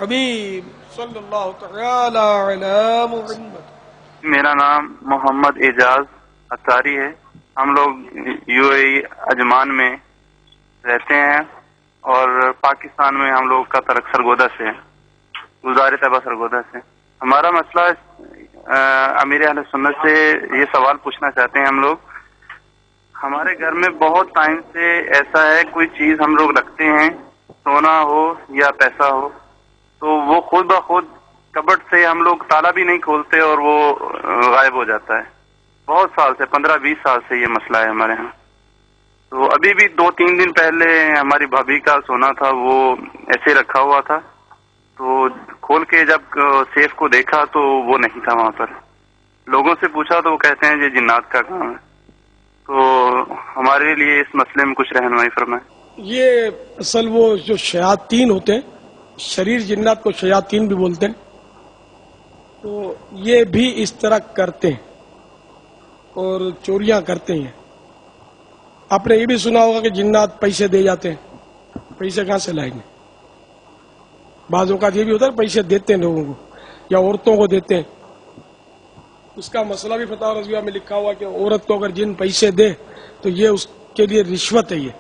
الحبیب صلی اللہ تعالی علی محمد۔ میرا نام محمد اعجاز اتاری ہے۔ ہم لوگ یو اے ای عجمان میں رہتے ہیں اور پاکستان میں ہم لوگ کا تعلق سرگودا سے ہے، گلزار طیبہ سرگودا سے۔ ہمارا مسئلہ امیر اہل سنت سے یہ سوال پوچھنا چاہتے ہیں ہم لوگ۔ ہمارے گھر میں بہت ٹائم سے ایسا ہے، کوئی چیز ہم لوگ رکھتے ہیں، سونا ہو یا پیسہ ہو، تو وہ خود بخود کبٹ سے ہم لوگ تالا بھی نہیں کھولتے اور وہ غائب ہو جاتا ہے۔ بہت سال سے 15-20 سال سے یہ مسئلہ ہے ہمارے ہاں۔ تو ابھی بھی 2-3 دن پہلے ہماری بھابھی کا سونا تھا، وہ ایسے رکھا ہوا تھا، تو کھول کے جب سیف کو دیکھا تو وہ نہیں تھا وہاں پر۔ لوگوں سے پوچھا تو وہ کہتے ہیں یہ جنات کا کام ہے۔ تو ہمارے لیے اس مسئلے میں کچھ رہنمائی فرمائیں۔ یہ اصل وہ جو شیاطین ہوتے ہیں، شریر جنات کو شیاطین بھی بولتے ہیں، تو یہ بھی اس طرح کرتے ہیں اور چوریاں کرتے ہیں۔ آپ نے یہ بھی سنا ہوگا کہ جنات پیسے دے جاتے ہیں، پیسے کہاں سے لائیں گے؟ بعض اوقات یہ بھی ہوتا ہے پیسے دیتے ہیں لوگوں کو یا عورتوں کو دیتے ہیں۔ اس کا مسئلہ بھی فتح رضویہ میں لکھا ہوا کہ عورت کو اگر جن پیسے دے تو یہ اس کے لیے رشوت ہے، یہ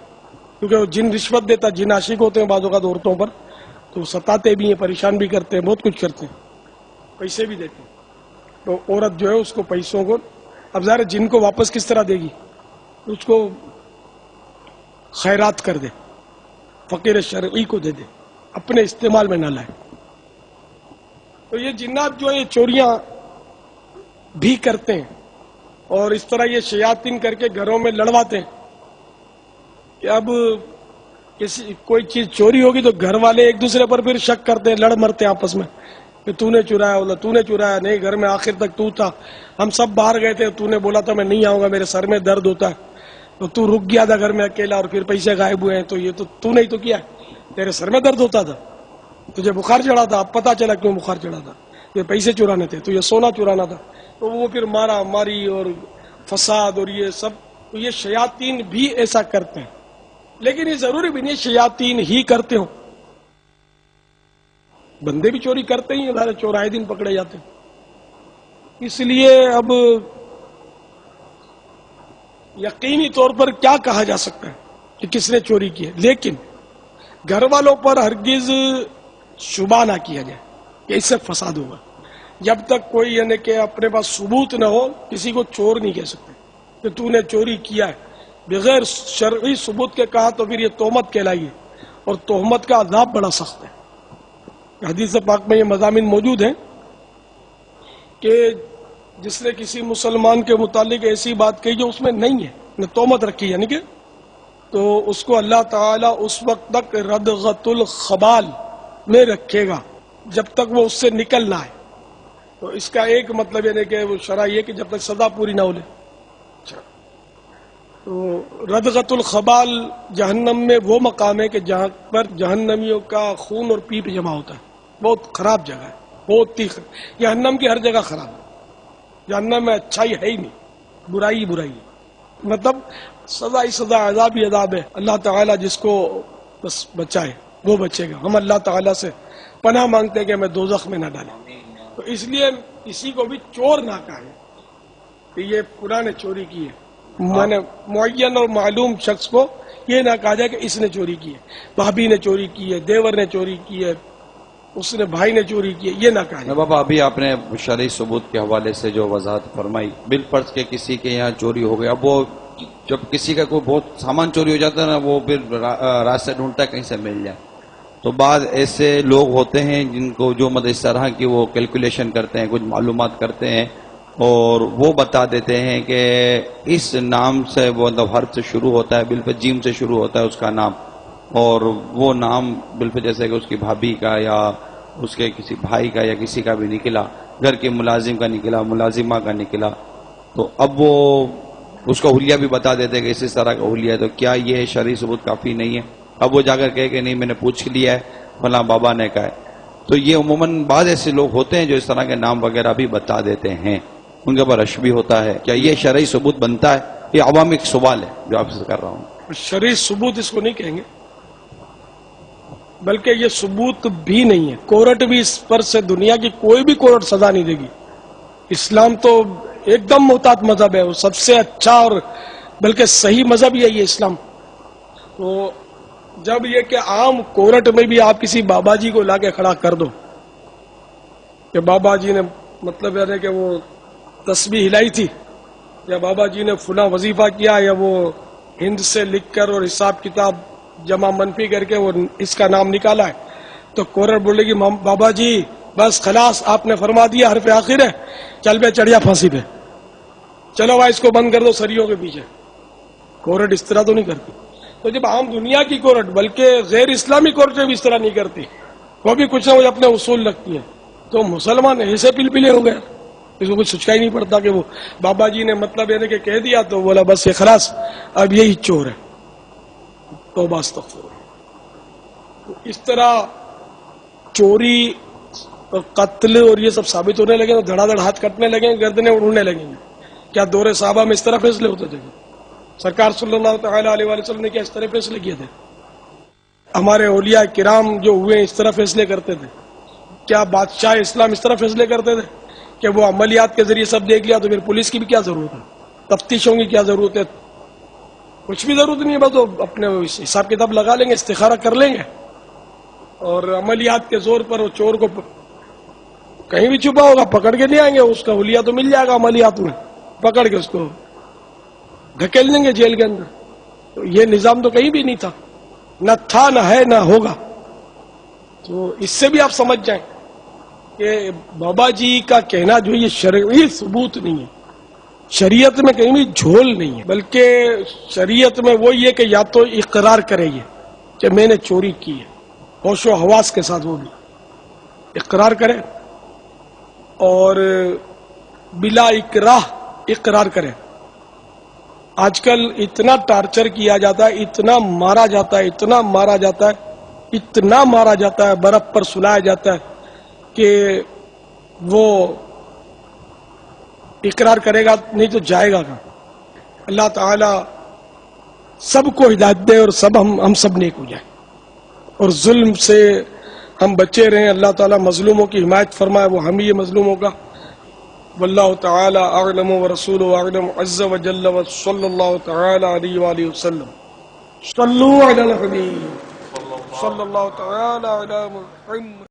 کیونکہ وہ جن رشوت دیتا، جن عاشق ہوتے ہیں بعض اوقات عورتوں پر، تو ستاتے بھی ہیں، پریشان بھی کرتے ہیں، بہت کچھ کرتے ہیں، پیسے بھی دیتے ہیں۔ تو عورت جو ہے اس کو پیسوں کو، اب ظاہر جن کو واپس کس طرح دے گی؟ اس کو خیرات کر دے، فقیر شرعی کو دے دے، اپنے استعمال میں نہ لائے۔ تو یہ جنات جو ہے یہ چوریاں بھی کرتے ہیں اور اس طرح یہ شیاطین کر کے گھروں میں لڑواتے ہیں کہ اب کوئی چیز چوری ہوگی تو گھر والے ایک دوسرے پر پھر شک کرتے ہیں، لڑ مرتے ہیں آپس میں کہ تو نے چرایا، بولا تو نے چرایا، نہیں گھر میں آخر تک تو تھا، ہم سب باہر گئے تھے، تو نے بولا تھا میں نہیں آؤں گا، میرے سر میں درد ہوتا ہے، تو رک گیا تھا گھر میں اکیلا اور پھر پیسے غائب ہوئے ہیں، تو یہ تو نہیں تو کیا ہے، تیرے سر میں درد ہوتا تھا، تجھے بخار چڑھا تھا، اب پتا چلا کیوں بخار چڑھا تھا، یہ پیسے چرانے تھے، تو یہ سونا چرانا تھا، تو وہ پھر مارا ماری اور فساد اور یہ سب۔ تو یہ شیاطین بھی ایسا کرتے ہیں، لیکن یہ ضروری بھی نہیں شیاطین ہی کرتے ہوں، بندے بھی چوری کرتے ہی ہیں، چور آئے دن پکڑے جاتے ہیں۔ اس لیے اب یقینی طور پر کیا کہا جا سکتا ہے کہ کس نے چوری کی ہے، لیکن گھر والوں پر ہرگز شبہ نہ کیا جائے کہ اس سے فساد ہوگا۔ جب تک کوئی یعنی کہ اپنے پاس ثبوت نہ ہو، کسی کو چور نہیں کہہ سکتے کہ تو نے چوری کیا ہے۔ بغیر شرعی ثبوت کے کہا تو پھر یہ تہمت کہلائیے، اور تہمت کا عذاب بڑا سخت ہے۔ حدیث پاک میں یہ مضامین موجود ہیں کہ جس نے کسی مسلمان کے متعلق ایسی بات کہی جو اس میں نہیں ہے، نے تہمت رکھی یعنی کہ، تو اس کو اللہ تعالیٰ اس وقت تک ردغۃ الخبال میں رکھے گا جب تک وہ اس سے نکل نہ آئے۔ تو اس کا ایک مطلب یعنی کہ وہ شرع یہ کہ جب تک سزا پوری نہ ہو لے۔ تو ردغۃ الخبال جہنم میں وہ مقام ہے کہ جہاں پر جہنمیوں کا خون اور پیپ جمع ہوتا ہے، بہت خراب جگہ ہے، بہت ہی جہنم کی ہر جگہ خراب ہے، جہنم میں اچھائی ہے ہی نہیں، برائی ہی برائی ہے، مطلب سزا ہی سزا، عذاب ہی عذاب ہے۔ اللہ تعالیٰ جس کو بس بچائے وہ بچے گا۔ ہم اللہ تعالیٰ سے پناہ مانگتے ہیں کہ ہمیں دوزخ میں نہ ڈالیں۔ تو اس لیے کسی کو بھی چور نہ کہیں کہ یہ فلاں نے چوری کی ہے، میں نے معین اور معلوم شخص کو یہ نہ کہا جائے کہ اس نے چوری کی ہے، بھابھی نے چوری کی ہے، دیور نے چوری کی ہے، اس نے بھائی نے چوری کی ہے، یہ نہ کہا جائے۔ بابا ابھی آپ نے شرعی ثبوت کے حوالے سے جو وضاحت فرمائی، بالفرض کے کسی کے یہاں چوری ہو گیا، اب وہ جب کسی کا کوئی بہت سامان چوری ہو جاتا ہے نا، وہ پھر راستے ڈھونڈتا ہے کہیں سے مل جائے، تو بعض ایسے لوگ ہوتے ہیں جن کو جو مطلب اس طرح کی وہ کیلکولیشن کرتے ہیں، کچھ معلومات کرتے ہیں اور وہ بتا دیتے ہیں کہ اس نام سے وہ مطلب حرف سے شروع ہوتا ہے، بالفرض جیم سے شروع ہوتا ہے اس کا نام، اور وہ نام بالفرض جیسے کہ اس کی بھابھی کا یا اس کے کسی بھائی کا یا کسی کا بھی نکلا، گھر کے ملازم کا نکلا، ملازمہ کا نکلا، تو اب وہ اس کا حلیہ بھی بتا دیتے کہ اس طرح کا حلیہ ہے، تو کیا یہ شرعی ثبوت کافی نہیں ہے؟ اب وہ جا کر کہے کہ نہیں میں نے پوچھ لیا ہے، فلاں بابا نے کہا ہے۔ تو یہ عموماً بعض ایسے لوگ ہوتے ہیں جو اس طرح کے نام وغیرہ بھی بتا دیتے ہیں، ان کے اوپر رش بھی ہوتا ہے، کیا یہ شرعی ثبوت بنتا ہے؟ یہ عوامی ایک سوال ہے جو آپ سے کر رہا ہوں۔ شرعی ثبوت اس کو نہیں کہیں گے، بلکہ یہ ثبوت بھی نہیں ہے، کورٹ بھی اس پر سے دنیا کی کوئی بھی کورٹ سزا نہیں دے گی. اسلام تو ایک دم محتاط مذہب ہے، وہ سب سے اچھا اور بلکہ صحیح مذہب ہی ہے یہ اسلام. تو جب یہ کہ عام کورٹ میں بھی آپ کسی بابا جی کو لا کے کھڑا کر دو کہ بابا جی نے مطلب ہے کہ وہ تسبیح ہلائی تھی، یا بابا جی نے فلاں وظیفہ کیا، یا وہ ہند سے لکھ کر اور حساب کتاب جمع منفی کر کے وہ اس کا نام نکالا ہے، تو کورٹ بولے گی بابا جی بس خلاص آپ نے فرما دیا، حرف آخر ہے، چل بے چڑھیا پھانسی پہ، چلو بھائی اس کو بند کر دو سریوں کے پیچھے. کورٹ اس طرح تو نہیں کرتی. تو جب عام دنیا کی کورٹ بلکہ غیر اسلامی کورٹیں بھی اس طرح نہیں کرتی، وہ بھی کچھ نہ کچھ اپنے اصول رکھتی ہیں، تو مسلمان ایسے پلپلے ہو گئے، اس کو کچھ سچائی نہیں پڑتا کہ وہ بابا جی نے مطلب یہ کہ کہہ دیا تو بولا بس یہ خلاص اب یہی چور ہے. توبہ استغفر. اس طرح چوری اور قتل اور یہ سب ثابت ہونے لگے تو دھڑا دھڑ ہاتھ کٹنے لگیں، گردنیں اڑنے لگیں گے. کیا دور صحابہ میں اس طرح فیصلے ہوتے تھے؟ سرکار صلی اللہ تعالی علیہ وآلہ وسلم نے کیا اس طرح فیصلے کیے تھے؟ ہمارے اولیاء کرام جو ہوئے اس طرح فیصلے کرتے تھے؟ کیا بادشاہ اسلام اس طرح فیصلے کرتے تھے کہ وہ عملیات کے ذریعے سب دیکھ لیا تو پھر پولیس کی بھی کیا ضرورت ہے، تفتیشوں کی کیا ضرورت ہے؟ کچھ بھی ضرورت نہیں ہے، بس وہ اپنے حساب کتاب لگا لیں گے، استخارہ کر لیں گے، اور عملیات کے زور پر وہ چور کو کہیں بھی چھپا ہوگا پکڑ کے نہیں آئیں گے، اس کا حلیہ تو مل جائے گا عملیات میں، پکڑ کے اس کو دھکیل دیں گے جیل کے اندر. تو یہ نظام تو کہیں بھی نہیں تھا، نہ تھا، نہ ہے، نہ ہوگا. تو اس سے بھی آپ سمجھ جائیں کہ بابا جی کا کہنا جو یہ شرعی ثبوت نہیں ہے، شریعت میں کہیں بھی جھول نہیں ہے، بلکہ شریعت میں وہ یہ کہ یا تو اقرار کرے یہ کہ میں نے چوری کی ہے، ہوش و حواس کے ساتھ وہ بھی اقرار کرے، اور بلا اکراہ اقرار کرے. آج کل اتنا ٹارچر کیا جاتا ہے، اتنا مارا جاتا ہے، اتنا مارا جاتا ہے، اتنا مارا جاتا ہے، برف پر سلایا جاتا ہے کہ وہ اقرار کرے گا نہیں تو جائے گا کہاں. اللہ تعالی سب کو ہدایت دے اور ہم سب نیک ہو جائیں اور ظلم سے ہم بچے رہیں. اللہ تعالی مظلوموں کی حمایت فرمائے، وہ ہم ہی مظلوموں کا. واللہ تعالی اعلم ورسولہ اعلم عز وجل وصلی اللہ تعالی علیہ وآلہ وسلم. صلوا علی الحبیب صلی اللہ تعالی علی محمد.